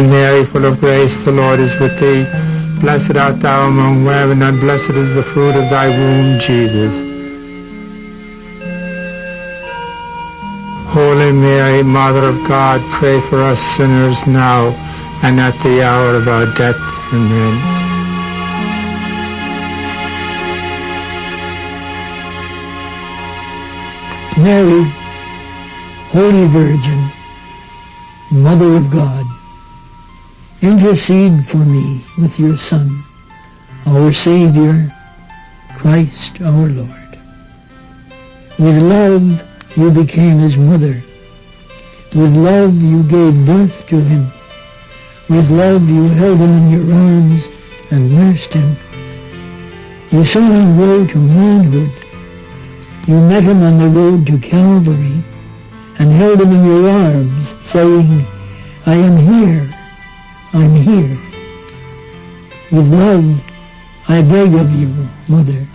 Hail Mary, full of grace, the Lord is with thee. Blessed art thou among women, and blessed is the fruit of thy womb, Jesus. Holy Mary, Mother of God, pray for us sinners now and at the hour of our death. Amen. Mary, Holy Virgin, Mother of God, intercede for me with your Son, our Savior, Christ our Lord. With love you became his mother. With love you gave birth to him. With love you held him in your arms and nursed him. You saw him grow to manhood. You met him on the road to Calvary and held him in your arms, saying, I am here, I'm here. With love I beg of you, Mother,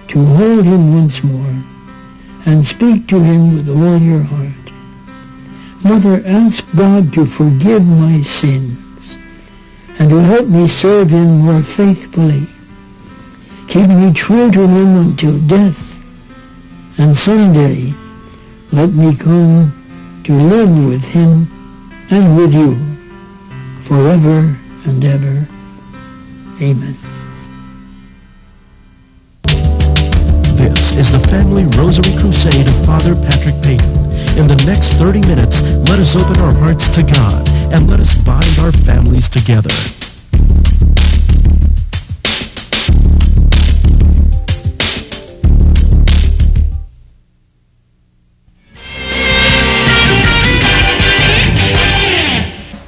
to hold him once more and speak to him with all your heart. Mother, ask God to forgive my sins and to help me serve him more faithfully. Keep me true to him until death, and someday let me come to live with him and with you forever and ever. Amen. This is the Family Rosary Crusade of Father Patrick Peyton. In the next 30 minutes, let us open our hearts to God and let us bind our families together.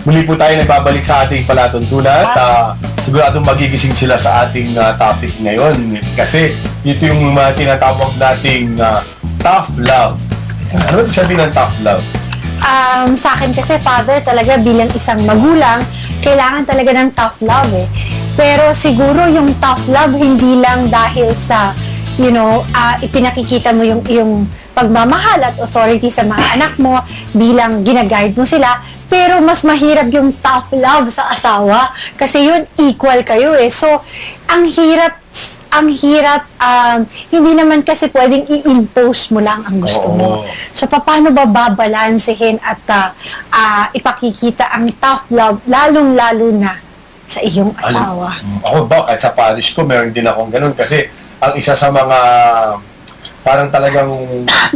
Muli po tayo nagbabalik sa ating palatuntunan at siguradong magigising sila sa ating topic ngayon kasi ito yung tinatawag nating tough love. Ano ba sabihin ng tough love? Sa akin kasi, Father, talaga bilang isang magulang, kailangan talaga ng tough love eh. Pero siguro yung tough love hindi lang dahil sa, ipinakikita mo yung pagmamahal at authority sa mga anak mo bilang ginaguide mo sila, pero mas mahirap yung tough love sa asawa kasi yun equal kayo eh. So, ang hirap, hindi naman kasi pwedeng i-impose mo lang ang gusto mo. So, paano ba babalansehin at ipakikita ang tough love, lalong-lalo na sa iyong asawa? Ako ba, kahit sa parish ko, meron din akong ganun kasi ang isa sa mga parang talagang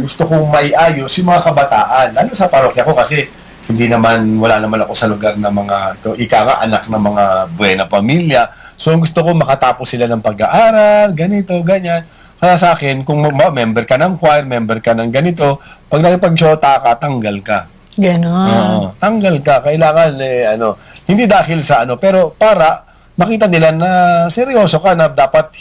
gusto kong maiayos yung mga kabataan, lalo sa parokya ko kasi wala naman ako sa lugar ng mga, anak ng mga buena pamilya. So, gusto ko makatapos sila ng pag-aaral, ganito, ganyan. Kaya sa akin, kung member ka ng choir, member ka ng ganito, pag nakipag-shota ka, tanggal ka. Ganon. Tanggal ka. Kailangan, hindi dahil sa pero para makita nila na seryoso ka na dapat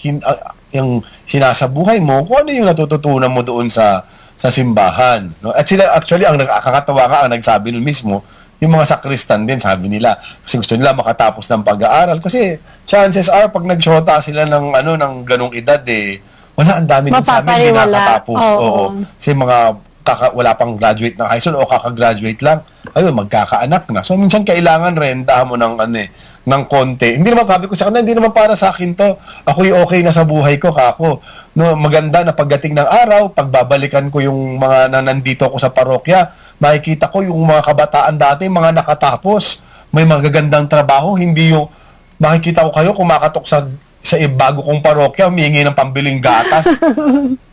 yung sinasabuhay mo, kung ano yung natututunan mo doon sa simbahan. No? At sila, actually, ang nakakatawa ka, ang nagsabi nun mismo, yung mga sakristan din, sabi nila, kasi gusto nila makatapos ng pag-aaral. Kasi chances are, pag nagsyota sila ng ganong edad, wala, ang dami din sa amin, hindi nakatapos. Oo. Kasi wala pang graduate ng high school o kakagraduate lang, ayun, magkakaanak na. So, minsan kailangan rentahan mo ng konti. Hindi naman sabi ko sa kanila, hindi naman para sa akin to. Ako'y okay na sa buhay ko, kako. No, maganda na pagdating ng araw, pagbabalikan ko yung mga nandito ako sa parokya, makikita ko yung mga kabataan dati, mga nakatapos, may magagandang trabaho, hindi yung makikita ko kayo kumakatok sa bago kong parokya, humihingi ng pambiling gatas.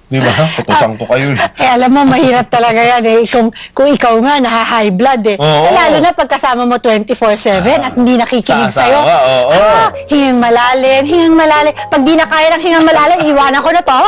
Di ba? Putusan ko kayo. Alam mo, mahirap talaga yan eh. Kung ikaw nga, naha-high blood eh. Lalo na pagkasama mo 24/7 at hindi nakikinig sa'yo. Hingang malalim. Pag di na kaya ng hingang malalim, iwanan ko na to.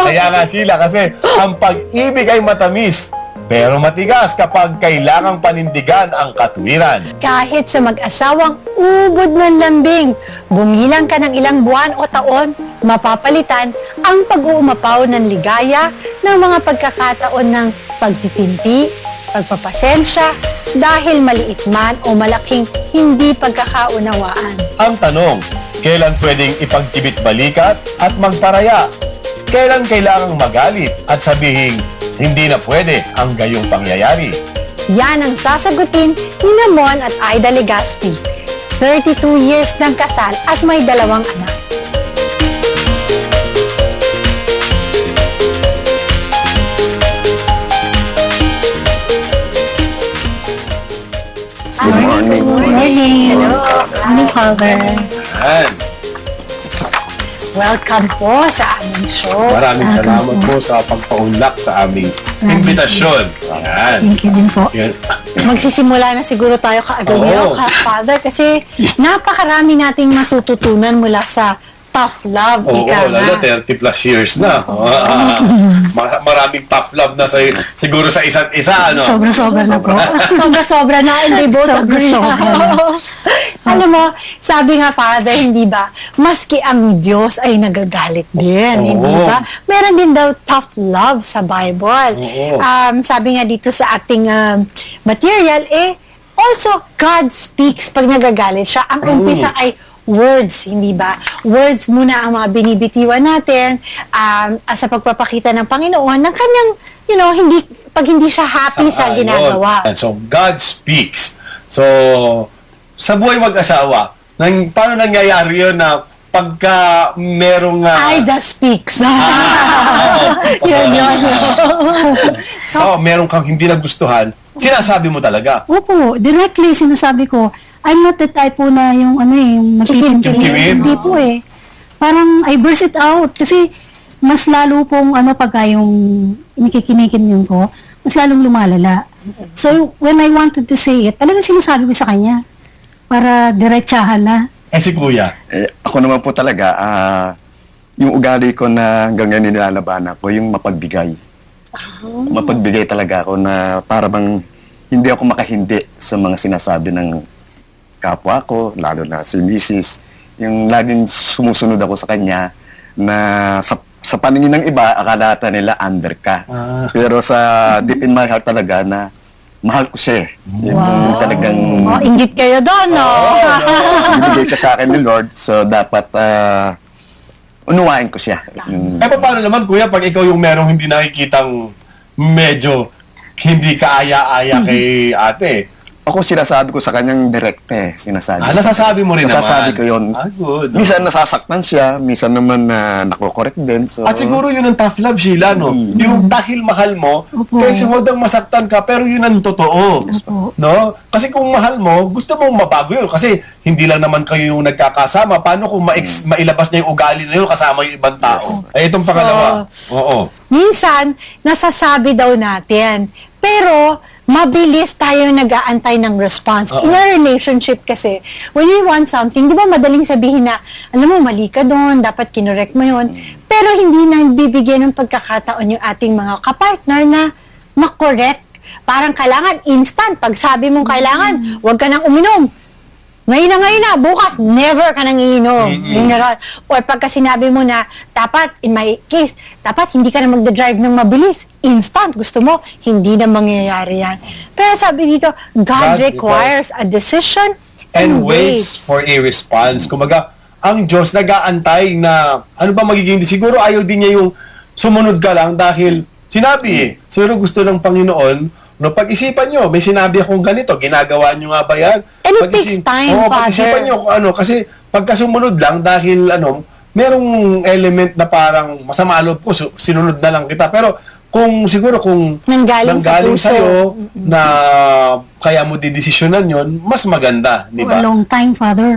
Kaya nga sila, kasi ang pag-ibig ay matamis, pero matigas kapag kailangang panindigan ang katuwiran. Kahit sa mag-asawang ubod ng lambing, bumilang ka ng ilang buwan o taon, mapapalitan ang pag-uumapaw ng ligaya ng mga pagkakataon ng pagtitimpi, pagpapasensya, dahil maliit man o malaking hindi pagkakaunawaan. Ang tanong, kailan pwedeng ipagtibit balikat at magparaya? Kailan kailangang magalit at sabihin, hindi na pwede ang gayong pangyayari? Yan ang sasagutin ni Namon at Aida Legaspi. 32 years ng kasal at may 2 anak. Good morning. Hello. Morning, Father. Yan. Welcome po sa aming show. Maraming salamat po sa pagpaunlak sa aming imbitasyon. Yan. Thank you din po. Yan. Magsisimula na siguro tayo kaagad Oo. Father, kasi napakarami nating matututunan mula sa tough love. Oo, ika lalo nga. 30 plus years na. Maraming tough love na siguro sa isa't isa, ano? Sobra-sobra na po. Sobra-sobra na, and they both agree. Sobra-sobra. Alam mo, sabi nga, Father, hindi ba, maski ang Diyos ay nagagalit din, Oo. hindi ba? Meron din daw tough love sa Bible. Oo. Sabi nga dito sa ating material, also, God speaks pag nagagalit siya. Ang umpisa ay words, hindi ba? Words muna ang mga binibitiwan natin sa pagpapakita ng Panginoon ng kanyang, pag hindi siya happy sa ginagawa. And so, God speaks. So, sa buhay mag-asawa, paano nangyayari yun na pagka merong... Aida speaks. Yun. merong kang hindi nagustuhan, sinasabi mo talaga. Opo, directly sinasabi ko, I'm not the type po na yung yung Kimkimin? magkikimkim. Hindi po eh. Parang I burst it out kasi mas lalo pong pagka yung nakikinikim ko, mas lalong lumalala. So, when I wanted to say it, talagang sinasabi ko sa kanya para diretsahan na. Si Kuya. Ako naman po talaga, yung ugali ko na hanggang ngayon nilalabanan ko, yung mapagbigay. Mapagbigay talaga ako na para bang hindi ako makahindi sa mga sinasabi ng kapwa ko, lalo na si Mrs. Yung laging sumusunod ako sa kanya na sa paningin ng iba, akala nila under ka. Pero sa deep in my heart talaga na mahal ko siya eh. Yung talagang Inggit kayo doon, no? binigay siya sa akin ni Lord. So, dapat unuwain ko siya. Paano naman, Kuya, pag ikaw yung merong hindi nakikitang medyo hindi kaaya-aya kay ate? Ako sinasabi ko sa kanyang direkte. Nasasabi mo rin nasasabi naman? ko yun. Good. Minsan nasasaktan siya, minsan naman nakokorek din. So, At siguro yun ang tough love, Sheila, no? Yung dahil mahal mo, Opo. kaysa hodang masaktan ka, pero yun ang totoo. Opo. No? Kasi kung mahal mo, gusto mong mabago yun. Kasi hindi lang naman kayo yung nagkakasama. Paano kung mailabas niya yung ugali na yun kasama yung ibang tao? Itong pangalawa. Oo. Minsan, nasasabi daw natin, pero mabilis tayo nag-aantay ng response. In a relationship kasi, when you want something, di ba madaling sabihin na, alam mo, mali ka doon, dapat kinorek mo yun. Pero hindi na bibigyan ng pagkakataon yung ating mga kapartner na makorek. Parang kailangan instant. Pag sabi mong kailangan, huwag ka nang uminom. Ngayon na, bukas, never ka nang iinom. Or pagka sinabi mo na, dapat, in my case, dapat hindi ka na magdadrive ng mabilis. Instant, gusto mo, hindi na mangyayari yan. Pero sabi dito, God requires a decision And waits for a response. Kumaga, ang Diyos nag-aantay na, ano ba magiging, siguro ayaw din niya yung sumunod ka lang dahil sinabi siguro gusto ng Panginoon. No, pag-isipan nyo, may sinabi akong ganito, ginagawa nyo nga ba yan? And it takes time, pag-isipan nyo kung ano, kasi pagka sumunod lang, dahil merong element na parang masama loob ko, sinunod na lang kita. Pero siguro kung nanggaling sa puso, sa'yo, na kaya mo didesisyonan yon, mas maganda, di For a ba? long time, Father.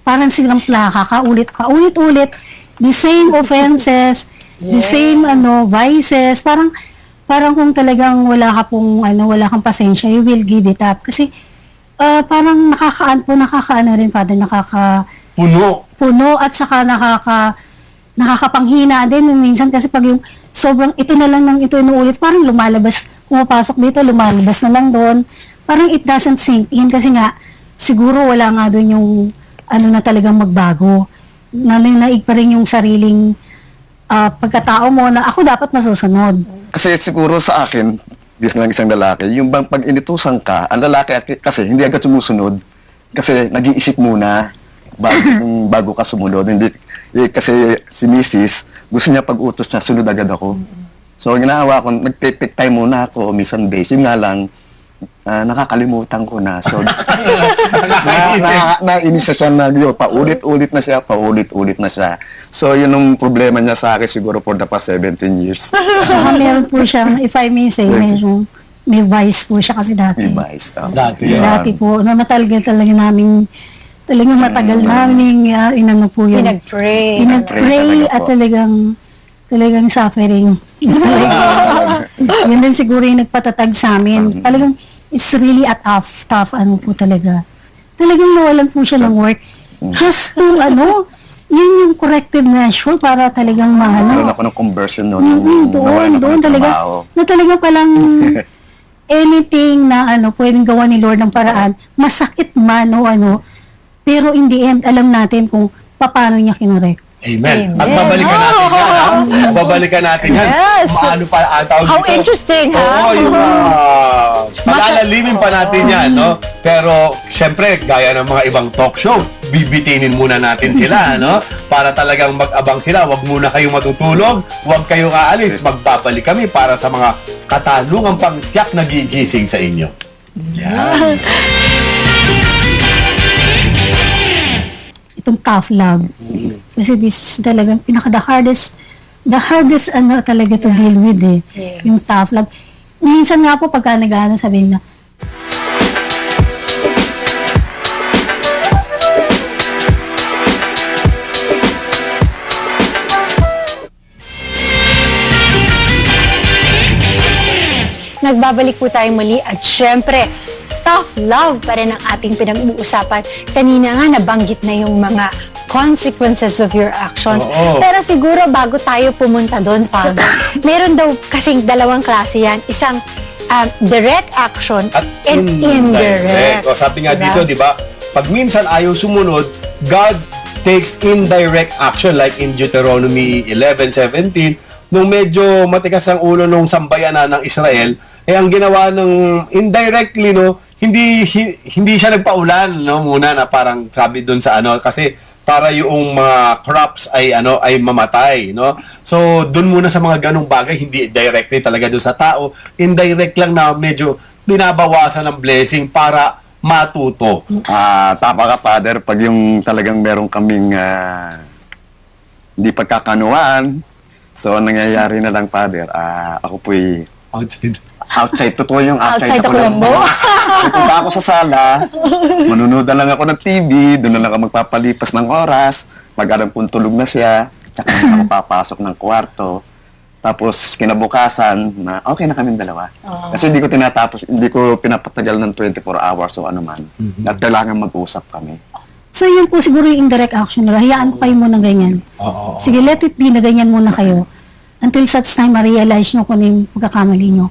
Parang silang plaka, paulit-ulit, the same offenses, the same vices, parang kung talagang wala kang pasensya, you will give it up. Kasi parang nakakaano rin, Father, puno at saka nakakapanghina din minsan kasi pag yung sobrang ito na lang ng ito inuulit, parang pumapasok dito, lumalabas na lang doon. Parang it doesn't sink in kasi nga siguro wala nga doon yung na talagang magbago. Naig pa rin yung sariling pagkatao mo na ako dapat masusunod. Kasi siguro sa akin, bis na lang isang lalaki, yung bang pag inutusan ka, ang lalaki kasi hindi agad sumusunod kasi nag-iisip muna bago ka sumunod. Hindi, kasi si Mrs. gusto niya pag-utos niya, sunod agad ako. So, ginawa ko, nag-take time muna ako, minsan days. Yun nga lang, nakakalimutan ko na. So, nainis na siya na yun. Paulit-ulit na siya. So, yun ang problema niya sa akin siguro for the past 17 years. So, meron po siyang, if I may say, may vice po siya kasi dati. May vice. Dati po, matagal talaga namin, talagang matagal namin, inano po yun. Pinag-pray. Pinag-pray at talagang suffering. Yun din siguro yung nagpatatag sa amin. Talagang, it's really a tough, ano po talaga. Talagang nawalan po siya ng work. Just to, yun yung corrective measure para talagang Meron ako ng conversion noon. Doon talaga, na talaga palang anything na pwedeng gawa ni Lord ng paraan, masakit man o pero in the end, alam natin kung paano niya kinorek. Amen. At babalikan natin yan, Babalikan natin yan. Yes. Maano pa ang tawag How dito? interesting, ha? Oo, yung pag-alalimin pa natin yan, no? Pero, syempre, gaya ng mga ibang talk show, bibitinin muna natin sila, no? Para talagang mag-abang sila. Huwag muna kayong matutulog, huwag kayong aalis. Magbabalik kami para sa mga katanungang pangtiyak na gigising sa inyo. Yan. Itong tough love. Kasi this is talagang the hardest talaga to deal with Yes. Yung tough love. Minsan nga po pagka sabihin na, Nagbabalik po tayo muli at syempre, tough love pa rin ang ating pinag-uusapan. Kanina nga nabanggit na yung mga consequences of your actions. Oo. Pero siguro bago tayo pumunta doon, Father, meron daw kasing dalawang klase yan. Isang direct action At and indirect. O, sabi nga Diba? dito, di ba? Pag minsan ayaw sumunod, God takes indirect action like in Deuteronomy 11:17, nung medyo matigas ang ulo nung sambayanan ng Israel, ang ginawa ng indirectly, no, hindi siya nagpaulan, no, muna na parang sabi doon sa kasi para yung mga crops ay mamatay, no. So doon muna sa mga ganung bagay, hindi directly talaga doon sa tao, indirect lang na medyo binabawasan ng blessing para matuto. Tama ka, Father, pag yung talagang meron kaming hindi pagkakanuan, so ang nangyayari na lang, Father, ako po'y outside. Totoo yung outside Outside ako lang mo. Pupunta ako sa sala, manunood na lang ako ng TV, doon na lang ako magpapalipas ng oras, pag-alam kong tulog na siya, tsaka na ako papasok ng kwarto. Tapos kinabukasan, na okay na kaming dalawa. Kasi hindi ko pinapatagal ng 24 hours o ano man. At kailangan mag-usap kami. so yun po siguro yung indirect action nila. Hayaan ko kayo muna ganyan. Sige, let it be na ganyan muna kayo. Until such time, ma-realize nyo kung ano yung pagkakamali nyo.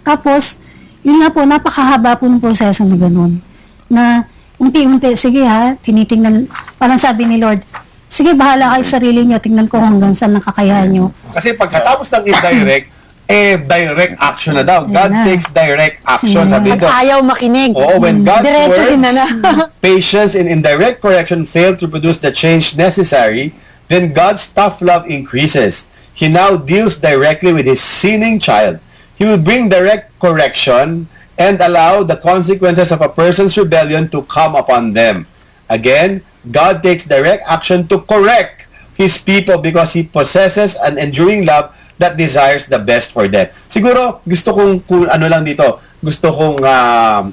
Tapos, yun nga po, napakahaba po ng proseso na ganun. Na, unti-unti, sige tinitingnan, parang sabi ni Lord, sige, bahala kayo sa sarili nyo, tingnan ko hanggang saan nakakayahan nyo. Kasi pagkatapos ng indirect, direct action na daw. God takes direct action. Sabi Pag dito, ayaw makinig. when God's diretsuhin words, patience, and indirect correction fail to produce the change necessary, then God's tough love increases. He now deals directly with his sinning child. He will bring direct correction and allow the consequences of a person's rebellion to come upon them. Again, God takes direct action to correct his people because he possesses an enduring love that desires the best for them. Siguro, gusto kong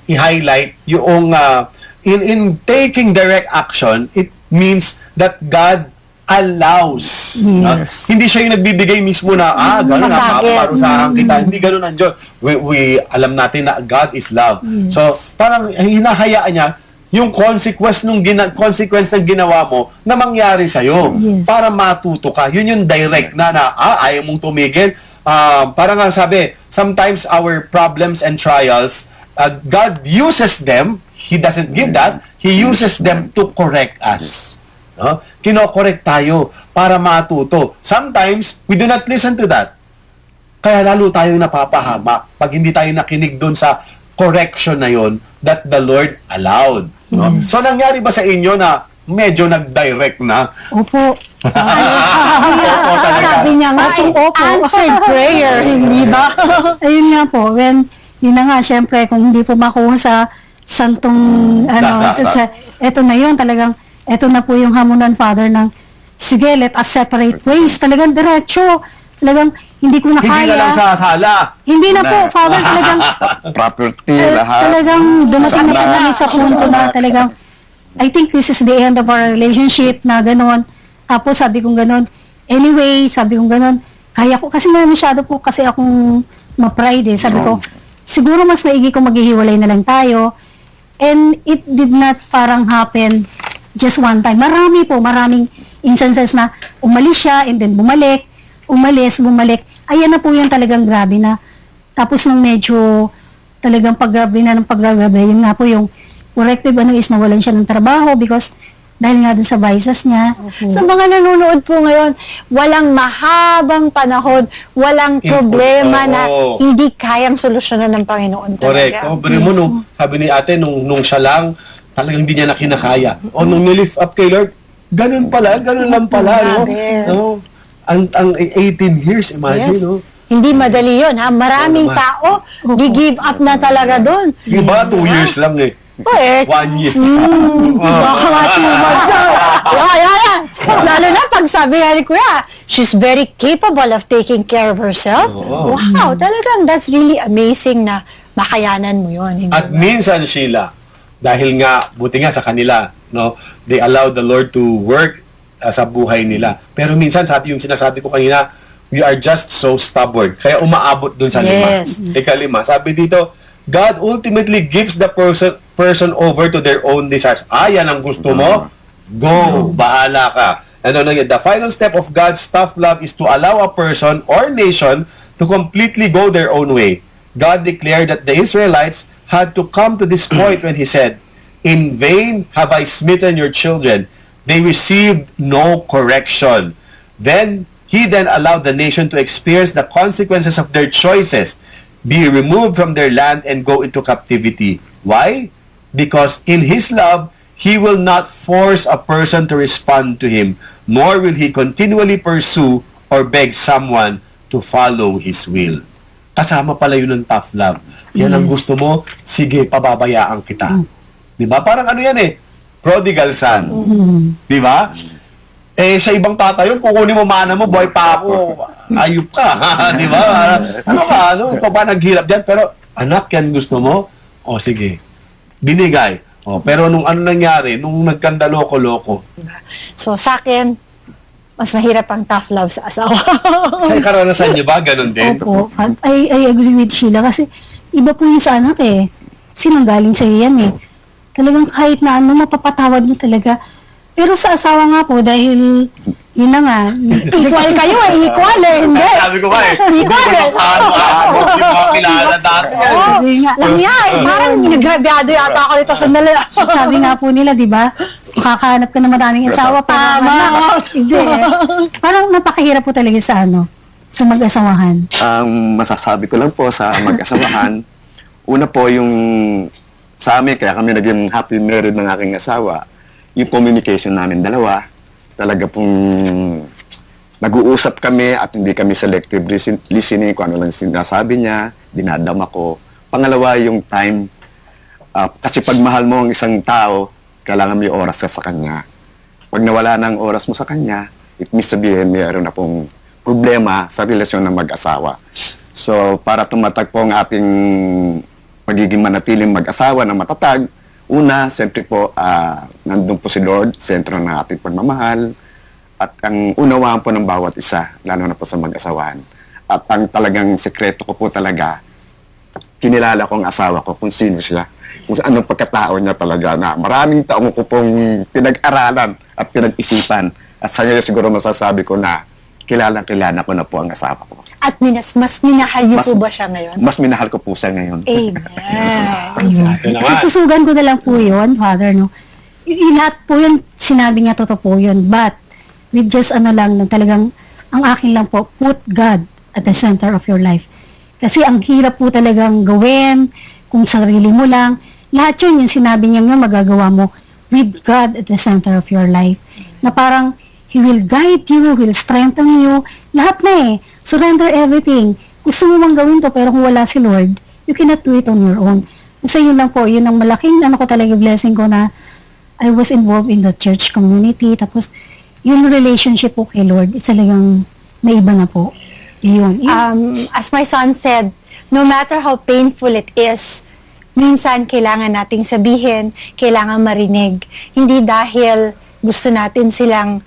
i-highlight yung in taking direct action, it means that God allows. Hindi siya yung nagbibigay mismo na, gano'n na, parusahan kita. Hindi gano'n ang Diyos. We alam natin na God is love. So, parang hinahayaan niya yung consequence ng ginawa mo na mangyari sa'yo. Para matuto ka. Yun yung direct na ayaw mong tumigil. Parang nga sabi, sometimes our problems and trials, God uses them. He doesn't give that. He uses them to correct us. No? Kino-correct tayo para matuto. Sometimes, we do not listen to that. Kaya lalo tayong napapahamak pag hindi tayo nakinig doon sa correction na yon that the Lord allowed. No? So, nangyari ba sa inyo na medyo nag-direct na? Opo. Sabi niya nga, answered prayer, hindi ba? Ayun nga po, when yun na nga, syempre, kung hindi po makuha sa santong, eto na yun, talagang, eto na po yung hamunan, Father, ng, sige, let us separate ways. Talagang diretso. Talagang, hindi ko na kaya. Hindi na lang sa sala. Hindi na po, Father, talagang, Property, lahat. talagang, dumating na Sana. kami sa punto na talagang, I think this is the end of our relationship na gano'n. Tapos, sabi kong gano'n, anyway, sabi kong gano'n, kaya ko, kasi masyado po kasi akong ma-pride eh. Sabi ko, siguro mas maigi kung maghihiwalay na lang tayo. And it did not parang happen just one time. Maraming instances na umalis siya and then bumalik, bumalik. Ayan na po yung talagang grabe na. Tapos nung medyo talagang paggabi na ng paggabi, yun nga po yung corrective is nawalan siya ng trabaho because dahil nga dun sa vices niya. Sa mga nanonood po ngayon, walang mahabang panahon, walang problema na hindi kayang solusyonan ng Panginoon Correct. talaga. Pero mo, sabi ni ate, nung siya lang, talagang hindi niya na kinakaya. O nung nilift up kay Lord, ganun lang pala. No? Ang 18 years, imagine, Yes. no? Hindi madali yun, ha? Maraming tao, gi-give up na talaga doon. Iba, 2 years lang eh. 1 year. Baka nga 2 months na. Yan. Lalo na pag sabi nga ni Kuya, she's very capable of taking care of herself. Wow, talagang that's really amazing na makayanan mo yun. Hindi At ba? minsan, Sheila, dahil nga, buti nga sa kanila, no, they allow the Lord to work sa buhay nila. Pero minsan, yung sinasabi ko kanina, we are just so stubborn. Kaya umaabot dun sa Yes. Ikalima. Sabi dito, God ultimately gives the person over to their own desires. Yan ang gusto mo? Go! Bahala ka. The final step of God's tough love is to allow a person or nation to completely go their own way. God declared that the Israelites had to come to this point when He said, "In vain have I smitten your children. They received no correction." Then He allowed the nation to experience the consequences of their choices, be removed from their land and go into captivity. Why? Because in His love, He will not force a person to respond to Him, nor will He continually pursue or beg someone to follow His will. Kasama pala yun ng tough love. Yan ang gusto mo, sige, pababayaan kita. Diba? Parang ano yan eh, prodigal son. Diba? Sa ibang tata yun, kukunin mo mana mo, boy pa ako, ayup ka. Diba? Ikaw ba naghirap dyan? Pero, anak, yan gusto mo? O, sige. Binigay. Pero nung ano nangyari, nung nagkanda loko-loko. So sa akin, mas mahirap ang tough love sa asawa. Sa karanasan niyo ba? Ganon din? Opo. I agree with Sheila kasi iba po yung sa anak eh. Sinanggaling sa yan eh. Talagang kahit na ano, mapapatawad mo talaga. Pero sa asawa nga po, dahil yun na nga, Equal kayo equal hindi. Sabi ko ba Equal Hindi mo kilala dati. sabi nga, Lang yan, parang ginagrabyado yata ako nito sandali. sabi nga po nila, di ba? Makakahanap ka ng maraming asawa para anak. Hindi eh. Parang napakahirap po talaga sa sa mag-asawahan. Ang masasabi ko lang po sa mag-asawahan, una po yung sa amin, kaya kami naging happy married ng aking asawa, yung communication namin dalawa, talaga pong nag-uusap kami at hindi kami selective listening kung ano lang sinasabi niya, dinadama ko. Pangalawa, yung time, kasi pag mahal mo ang isang tao, kailangan may oras ka sa kanya. Pag nawala ng oras mo sa kanya, it means sabihin mayroon na pong problema sa relasyon ng mag-asawa. So, para tumatag po ang ating magiging manatiling mag-asawa na matatag, una, siyempre po, nandun po si Lord, sentro ng ating pagmamahal, at ang unawaan po ng bawat isa, lalo na po sa mag-asawahan. At ang talagang sekreto ko po talaga, kinilala ko ang asawa ko kung sino siya, kung anong pagkatao niya talaga na maraming taong ko pong pinag-aralan at pinag-isipan. At sa ngayon siguro masasabi ko na kilala ko na po ang asawa ko. At mas minahal niyo po ba siya ngayon? Mas minahal ko po siya ngayon. Amen. Sususugan ko na lang po yun, Father, no? Lahat po yun, sinabi niya, totoo po yun. But, with just talagang, ang akin lang po, put God at the center of your life. Kasi ang hirap po talagang gawin, kung sarili mo lang, lahat yun, yung sinabi niya nga, magagawa mo with God at the center of your life. Na parang, He will guide you, He will strengthen you, lahat na eh. Surrender everything. Gusto mo mang gawin to, pero kung wala si Lord, You cannot do it on your own. Kasi yun lang po, yun ang malaking ko talaga blessing ko na I was involved in the church community. Tapos, yung relationship po kay Lord, is talagang naiba na po. Yun. As my son said, no matter how painful it is, minsan kailangan nating sabihin, kailangan marinig. Hindi dahil gusto natin silang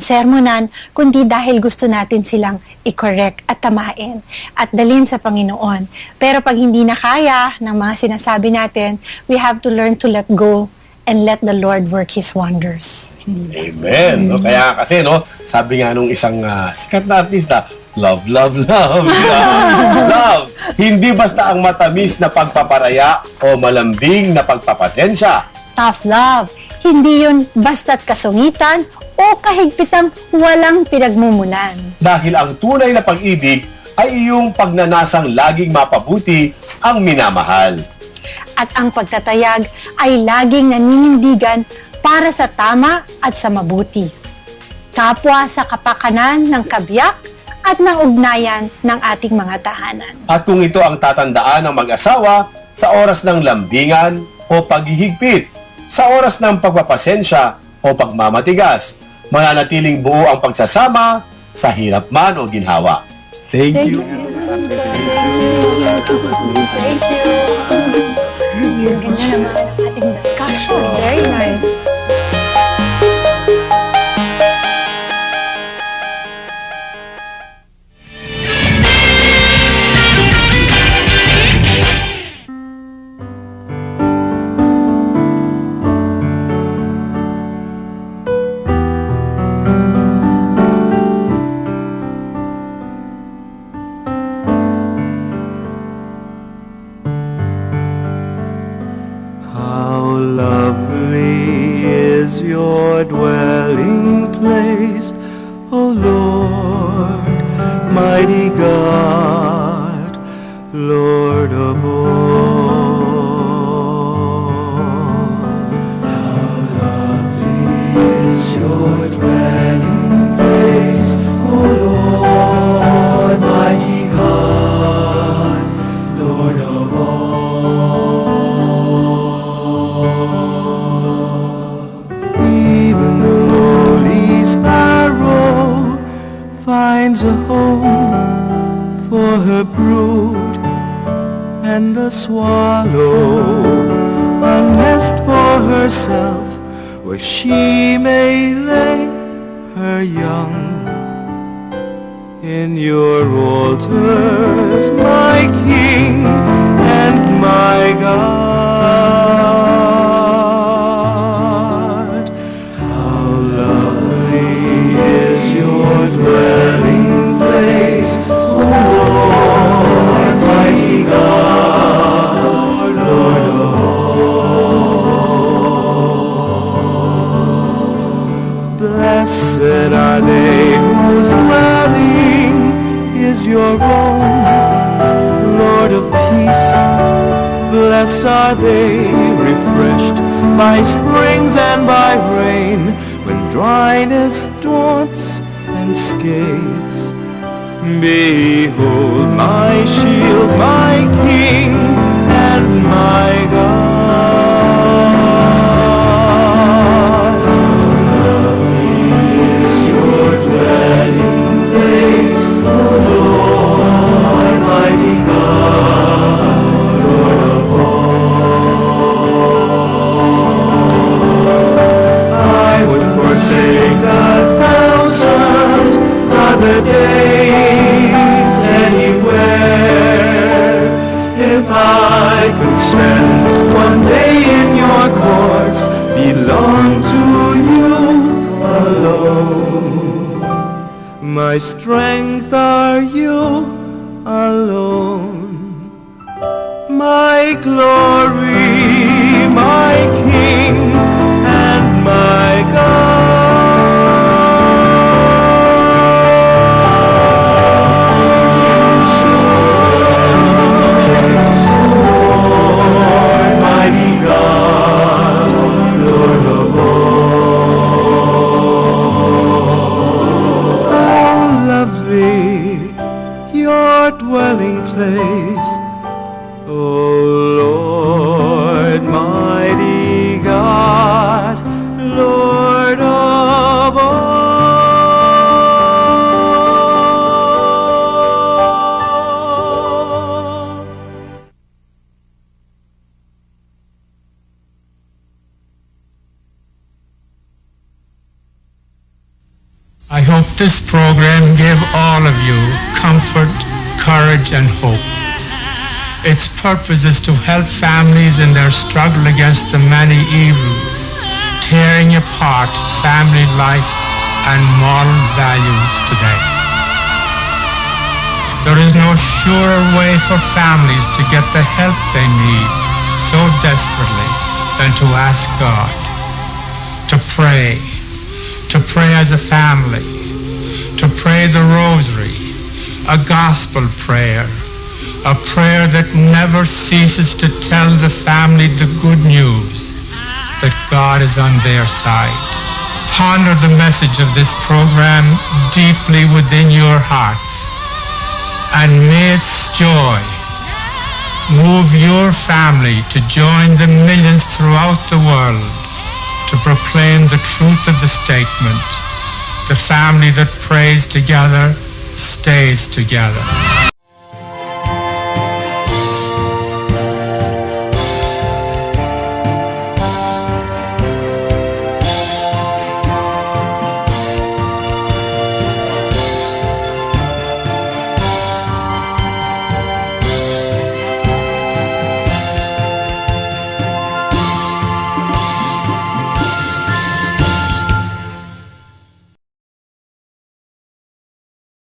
sermonan, kundi dahil gusto natin silang i-correct at tamain at dalhin sa Panginoon. Pero pag hindi na kaya ng mga sinasabi natin, we have to learn to let go and let the Lord work His wonders. Amen. No, kaya kasi, no, sabi nga nung isang sikat na artista, love, love, love, love, love. Hindi basta ang matamis na pagpaparaya o malambing na pagpapasensya. Tough love. Hindi yun basta't kasungitan o kahigpitang walang pinagmumulan. Dahil ang tunay na pag-ibig ay iyong pagnanasang laging mapabuti ang minamahal. At ang pagtatayag ay laging naninindigan para sa tama at sa mabuti. Kapwa sa kapakanan ng kabiyak at ng ugnayan ng ating mga tahanan. At kung ito ang tatandaan ng mag-asawa sa oras ng lambingan o paghihigpit, sa oras ng pagpapasensya o pagmamatigas, mananatiling buo ang pagsasama sa hirap man o ginhawa. Thank you. Thank you. Ganda naman ang ating discussion. Very nice. How lovely is your dwelling place, O Lord, mighty God, Lord of all. How lovely is your dwelling place, O Lord, mighty God, Lord of all. Even the lowly sparrow finds a home for her brood, and the swallow a nest for herself where she may lay her young. In your altars, my King and my God, how lovely is your dwelling place, O Lord, mighty God, Lord of all. Blessed are they whose dwelling is your own, Lord of peace. Blessed are they, refreshed by springs and by rain, when dryness daunts and scathes. Behold my shield, my King and my God. How lovely is your dwelling place, O Lord, mighty God, Lord of all. I would forsake 1,000 other days anywhere, if I could spend one day in your courts, belong to you alone. My strength are you alone, my glory, my King and my God. Mighty God, Lord of all. Oh, lovely I hope this program gave all of you comfort, courage, and hope. Its purpose is to help families in their struggle against the many evils, tearing apart family life and moral values today. There is no surer way for families to get the help they need so desperately than to ask God, to pray as a family, to pray the rosary, a gospel prayer, a prayer that never ceases to tell the family the good news that God is on their side. Ponder the message of this program deeply within your hearts, and may its joy move your family to join the millions throughout the world to proclaim the truth of the statement, the family that prays together stays together.